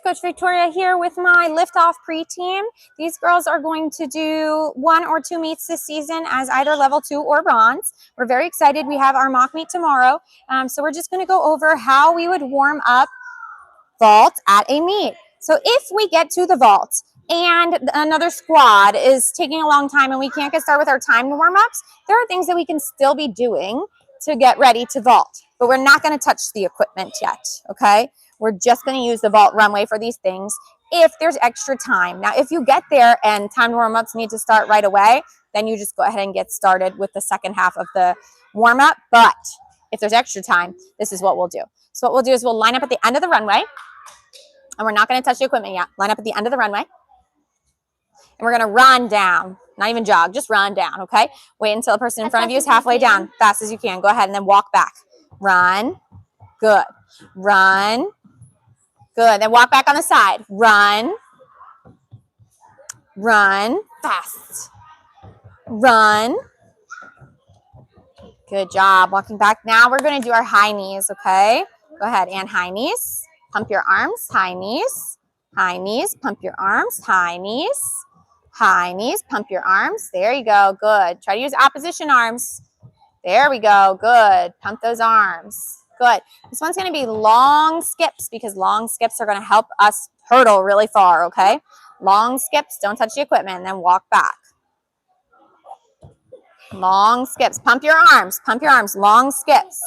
Coach Victoria here with my Liftoff Preteam. These girls are going to do 1 or 2 meets this season as either level 2 or bronze. We're very excited. We have our mock meet tomorrow. So we're just going to go over how we would warm up vault at a meet. So if we get to the vault and another squad is taking a long time and we can't get started with our timed warm-ups, there are things that we can still be doing to get ready to vault. But we're not going to touch the equipment yet, okay? We're just going to use the vault runway for these things if there's extra time. Now, if you get there and timed warm-ups need to start right away, then you just go ahead and get started with the second half of the warm-up. But if there's extra time, this is what we'll do. So what we'll do is we'll line up at the end of the runway, and we're not going to touch the equipment yet. Line up at the end of the runway, and we're going to run down. Not even jog, just run down, okay? Wait until the person in front of you is halfway down, fast as you can. Go ahead and then walk back. Run. Good. Run. Good. Then walk back on the side. Run. Run. Fast. Run. Good job. Walking back. Now we're going to do our high knees, okay? Go ahead and high knees. Pump your arms. High knees. High knees. Pump your arms. High knees. High knees. Pump your arms. There you go. Good. Try to use opposition arms. There we go. Good. Pump those arms. Good. This one's going to be long skips because long skips are going to help us hurdle really far, okay? Long skips. Don't touch the equipment and then walk back. Long skips. Pump your arms. Pump your arms. Long skips.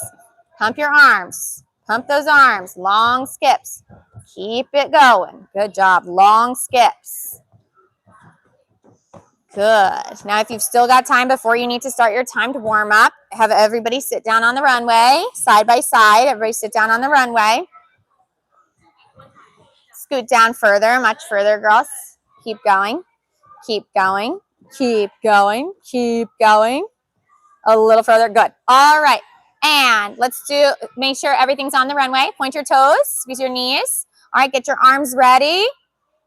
Pump your arms. Pump those arms. Long skips. Keep it going. Good job. Long skips. Good. Now, if you've still got time before you need to start your timed warm-up, have everybody sit down on the runway, side by side. Everybody sit down on the runway. Scoot down further, much further, girls. Keep going. Keep going. Keep going. Keep going. A little further. Good. All right. And make sure everything's on the runway. Point your toes. Squeeze your knees. All right. Get your arms ready.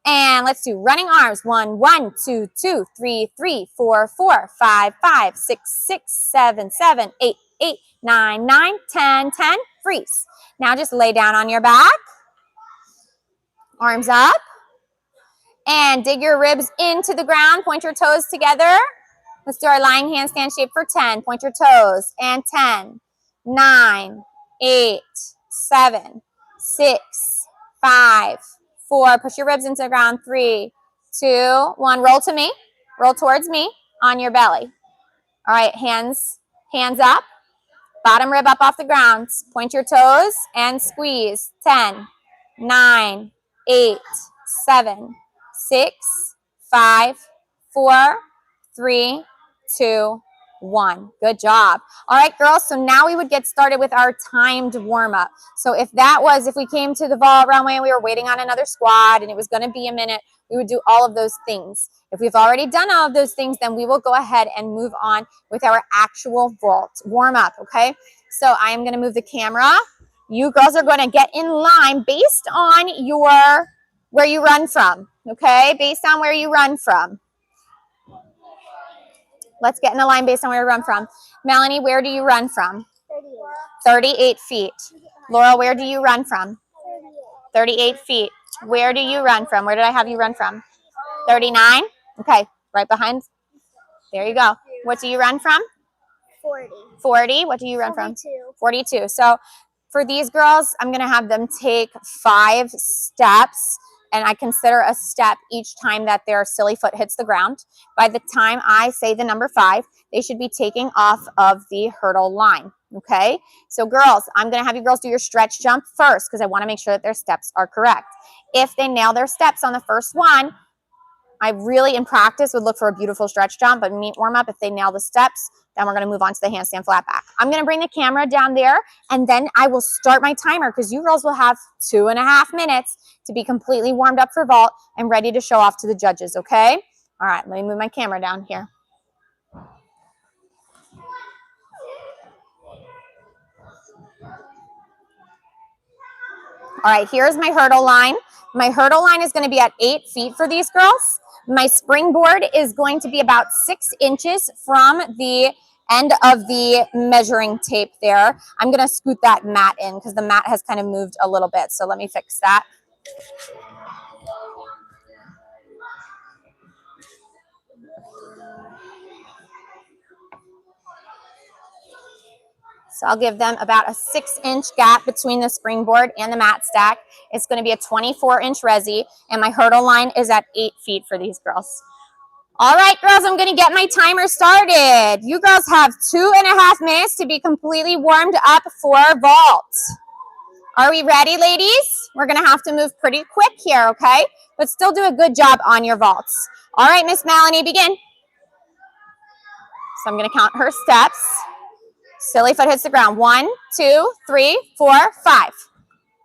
And let's do running arms. 1, 1, 2, 2, 3, 3, 4, 4, 5, 5, 6, 6, 7, 7, 8, 8, 9, 9, 10, 10. Freeze. Now just lay down on your back. Arms up. And dig your ribs into the ground. Point your toes together. Let's do our lying handstand shape for 10. Point your toes. And 10, 9, 8, 7, 6, 5, 4. Push your ribs into the ground. 3, 2, 1. Roll to me. Roll towards me on your belly. All right, hands up. Bottom rib up off the ground. Point your toes and squeeze. 10, 9, 8, 7, 6, 5, 4, 3, 2, 1. Good job. All right, girls. So now we would get started with our timed warm-up. So if we came to the vault runway and we were waiting on another squad and it was going to be a minute, we would do all of those things. If we've already done all of those things, then we will go ahead and move on with our actual vault warm-up, okay? So I am going to move the camera. You girls are going to get in line based on where you run from, okay? Based on where you run from. Let's get in a line based on where you run from. Melanie, where do you run from? 38 feet. Laurel, where do you run from? 38 feet. Where do you run from? Where did I have you run from? 39? Okay, right behind. There you go. What do you run from? 40. 40? What do you run from? 42. So for these girls, I'm going to have them take 5 steps. And I consider a step each time that their silly foot hits the ground. By the time I say the number 5, they should be taking off of the hurdle line, okay? So girls, I'm going to have you girls do your stretch jump first because I want to make sure that their steps are correct. If they nail their steps on the first one, I really, in practice, would look for a beautiful stretch jump, but meet warm-up, if they nail the steps, then we're going to move on to the handstand flat back. I'm going to bring the camera down there, and then I will start my timer because you girls will have 2.5 minutes to be completely warmed up for vault and ready to show off to the judges, okay? All right, let me move my camera down here. All right, here's my hurdle line. My hurdle line is going to be at 8 feet for these girls. My springboard is going to be about 6 inches from the end of the measuring tape there. I'm going to scoot that mat in because the mat has kind of moved a little bit. So let me fix that. So I'll give them about a 6-inch gap between the springboard and the mat stack. It's going to be a 24-inch resi, and my hurdle line is at 8 feet for these girls. All right, girls, I'm going to get my timer started. You girls have 2.5 minutes to be completely warmed up for vault. Are we ready, ladies? We're going to have to move pretty quick here, okay? But still do a good job on your vaults. All right, Miss Melanie, begin. So I'm going to count her steps. Silly foot hits the ground. 1, 2, 3, 4, 5.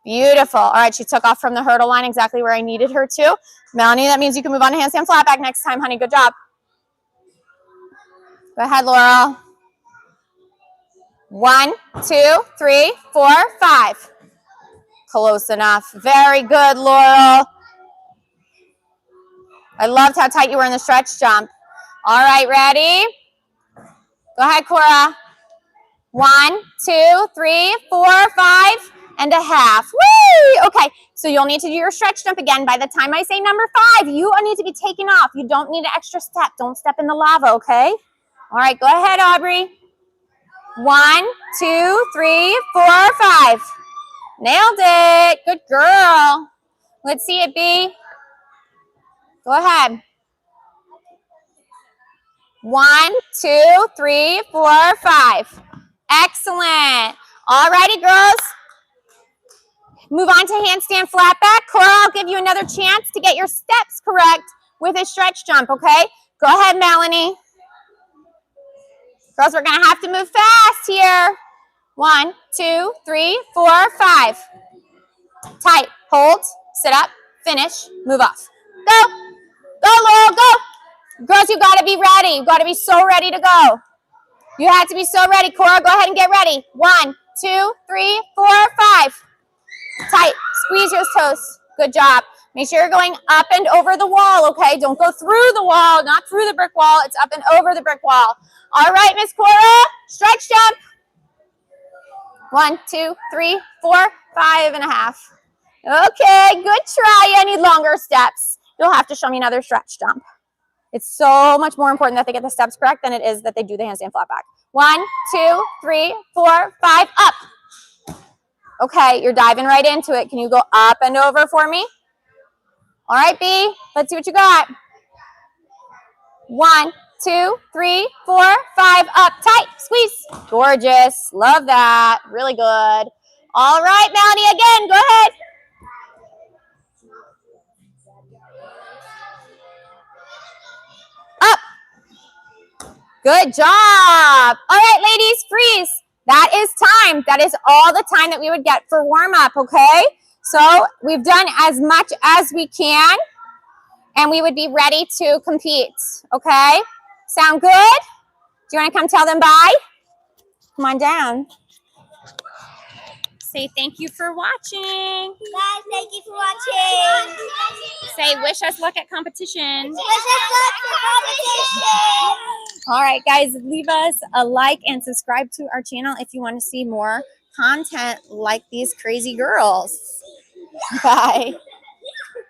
Beautiful. All right, she took off from the hurdle line exactly where I needed her to. Melanie, that means you can move on to handstand flat back next time, honey. Good job. Go ahead, Laurel. 1, 2, 3, 4, 5. Close enough. Very good, Laurel. I loved how tight you were in the stretch jump. All right, ready? Go ahead, Cora. 1, 2, 3, 4, 5 and a half. Whee! Okay, so you'll need to do your stretch jump again. By the time I say number 5, you need to be taking off. You don't need an extra step. Don't step in the lava, okay? All right, go ahead, Aubrey. 1, 2, 3, 4, 5. Nailed it. Good girl. Let's see it, B. Go ahead. 1, 2, 3, 4, 5. Excellent. All righty, girls. Move on to handstand flat back. Cora, I'll give you another chance to get your steps correct with a stretch jump, okay? Go ahead, Melanie. Girls, we're going to have to move fast here. 1, 2, 3, 4, 5. Tight. Hold. Sit up. Finish. Move off. Go. Go, Laurel. Go. Girls, you got to be ready. You got to be so ready to go. You have to be so ready. Cora, go ahead and get ready. 1, 2, 3, 4, 5. Tight. Squeeze your toes. Good job. Make sure you're going up and over the wall, okay? Don't go through the wall, not through the brick wall. It's up and over the brick wall. All right, Miss Cora, stretch jump. 1, 2, 3, 4, 5 and a half. Okay, good try. I need longer steps. You'll have to show me another stretch jump. It's so much more important that they get the steps correct than it is that they do the handstand flat back. 1, 2, 3, 4, 5, up. Okay, you're diving right into it. Can you go up and over for me? All right, B, let's see what you got. 1, 2, 3, 4, 5, up, tight, squeeze. Gorgeous, love that, really good. All right, Melanie, again, go ahead. Up. Good job. All right, ladies, freeze. That is time. That is all the time that we would get for warm up, okay? So we've done as much as we can, and we would be ready to compete, okay? Sound good? Do you want to come tell them bye? Come on down. Say thank you for watching. Guys, thank you for watching. Say wish us luck at competition. Wish us luck for competition. All right, guys, leave us a like and subscribe to our channel if you want to see more content like these crazy girls. Bye.